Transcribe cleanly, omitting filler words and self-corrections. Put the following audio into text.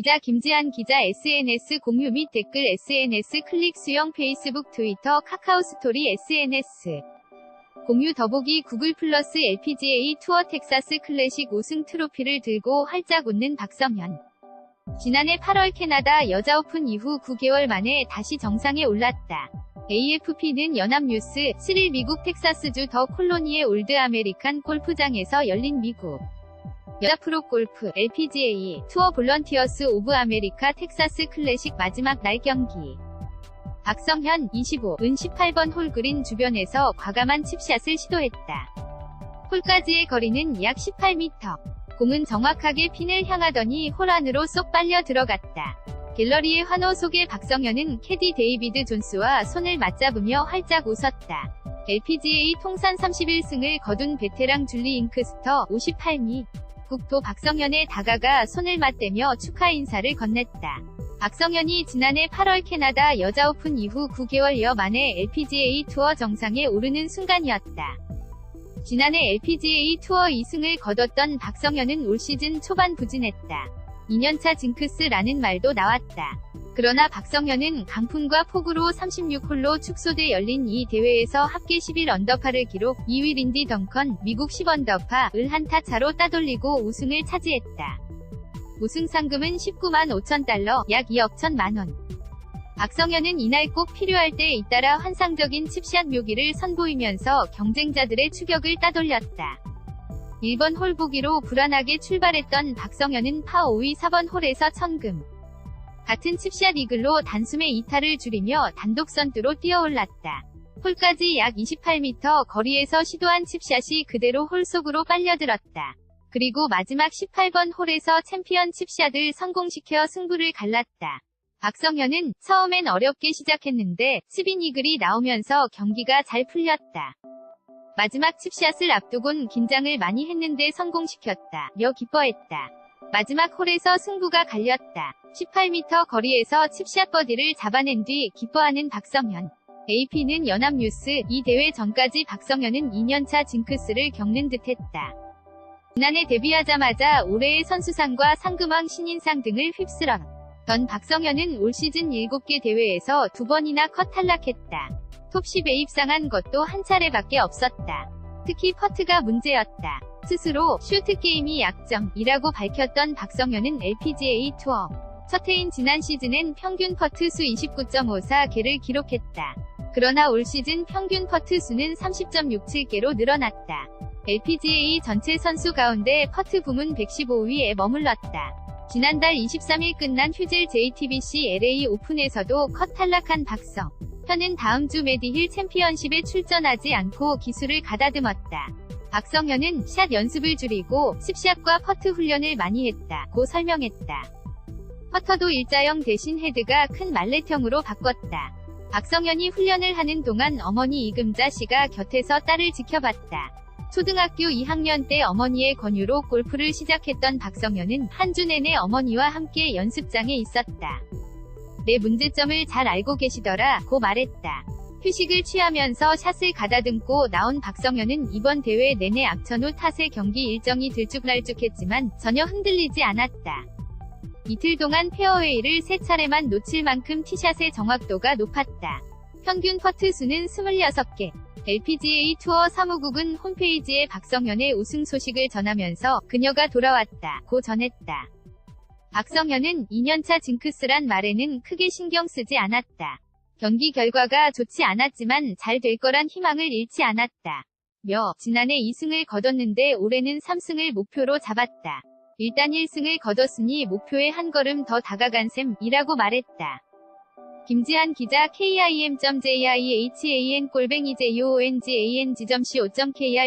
기자 김지한 기자 SNS 공유 및 댓글 SNS 클릭 수용 페이스북 트위터 카카오 스토리 SNS 공유 더보기 구글 플러스 LPGA 투어 텍사스 클래식 우승 트로피를 들고 활짝 웃는 박성현. 지난해 8월 캐나다 여자 오픈 이후 9개월 만에 다시 정상에 올랐다. AFP는 연합뉴스 7일 미국 텍사스주 더 콜로니의 올드 아메리칸 골프장에서 열린 미국 여자 프로골프 LPGA 투어 볼런티어스 오브 아메리카 텍사스 클래식 마지막 날 경기. 박성현 25은 18번 홀 그린 주변에서 과감한 칩샷을 시도했다. 홀까지의 거리는 약 18m. 공은 정확하게 핀을 향하더니 홀 안으로 쏙 빨려 들어갔다. 갤러리의 환호 속에 박성현은 캐디 데이비드 존스와 손을 맞잡으며 활짝 웃었다. LPGA 통산 31승을 거둔 베테랑 줄리 잉크스터 58미. 국도 박성현에 다가가 손을 맞대며 축하 인사를 건넸다. 박성현이 지난해 8월 캐나다 여자 오픈 이후 9개월여 만에 LPGA 투어 정상에 오르는 순간이었다. 지난해 LPGA 투어 2승을 거뒀던 박성현은 올 시즌 초반 부진했다. 2년차 징크스라는 말도 나왔다. 그러나 박성현은 강풍과 폭우로 36홀로 축소돼 열린 이 대회에서 합계 11언더파를 기록, 2위 린디 덩컨, 미국 10언더파를 한타 차로 따돌리고 우승을 차지했다. 우승 상금은 19만 5천 달러, 약 2억 1천만 원. 박성현은 이날 꼭 필요할 때 잇따라 환상적인 칩샷 묘기를 선보이면서 경쟁자들의 추격을 따돌렸다. 1번 홀 보기로 불안하게 출발했던 박성현은 파 5위 4번 홀에서 천금. 같은 칩샷 이글로 단숨에 이타를 줄이며 단독 선두로 뛰어올랐다. 홀까지 약 28m 거리에서 시도한 칩샷이 그대로 홀 속으로 빨려들었다. 그리고 마지막 18번 홀에서 챔피언 칩샷을 성공시켜 승부를 갈랐다. 박성현은 처음엔 어렵게 시작했는데 스빈 이글이 나오면서 경기가 잘 풀렸다. 마지막 칩샷을 앞두곤 긴장을 많이 했는데 성공시켰다. 며 기뻐했다. 마지막 홀에서 승부가 갈렸다. 18m 거리에서 칩샷 버디를 잡아낸 뒤 기뻐하는 박성현. AP는 연합뉴스 이 대회 전까지 박성현은 2년차 징크스를 겪는 듯했다. 지난해 데뷔하자마자 올해의 선수상과 상금왕 신인상 등을 휩쓸었던 박성현은 올 시즌 7개 대회에서 2번이나 컷 탈락했다. 톱10에 입상한 것도 한 차례밖에 없었다. 특히 퍼트가 문제였다. 스스로 슈트 게임이 약점이라고 밝혔던 박성현은 LPGA 투어 첫 해인 지난 시즌엔 평균 퍼트 수 29.54개를 기록했다. 그러나 올 시즌 평균 퍼트 수는 30.67개로 늘어났다. LPGA 전체 선수 가운데 퍼트 부문 115위에 머물렀다. 지난달 23일 끝난 휴젤 JTBC LA 오픈에서도 컷 탈락한 박성현은 다음 주 메디힐 챔피언십에 출전하지 않고 기술을 가다듬었다. 박성현은 샷 연습을 줄이고 칩샷과 퍼트 훈련을 많이 했다고 설명했다. 퍼터도 일자형 대신 헤드가 큰 말렛형으로 바꿨다. 박성현이 훈련을 하는 동안 어머니 이금자 씨가 곁에서 딸을 지켜봤다. 초등학교 2학년 때 어머니의 권유로 골프를 시작했던 박성현은 한 주 내내 어머니와 함께 연습장에 있었다. 내 문제점을 잘 알고 계시더라 고 말했다. 휴식을 취하면서 샷을 가다듬고 나온 박성현은 이번 대회 내내 악천 후 탓에 경기 일정이 들쭉날쭉했지만 전혀 흔들리지 않았다. 이틀 동안 페어웨이를 3차례만 놓칠 만큼 티샷의 정확도가 높았다. 평균 퍼트 수는 26개. LPGA 투어 사무국은 홈페이지에 박성현의 우승 소식을 전하면서 그녀가 돌아왔다고 전했다. 박성현은 2년차 징크스란 말에는 크게 신경 쓰지 않았다. 경기 결과가 좋지 않았지만 잘 될 거란 희망을 잃지 않았다. 며 지난해 2승을 거뒀는데 올해는 3승을 목표로 잡았다. 일단 1승을 거뒀으니 목표에 한 걸음 더 다가간 셈이라고 말했다. 김지한 기자 KIM.JIHAN /JOONGANG.co.kr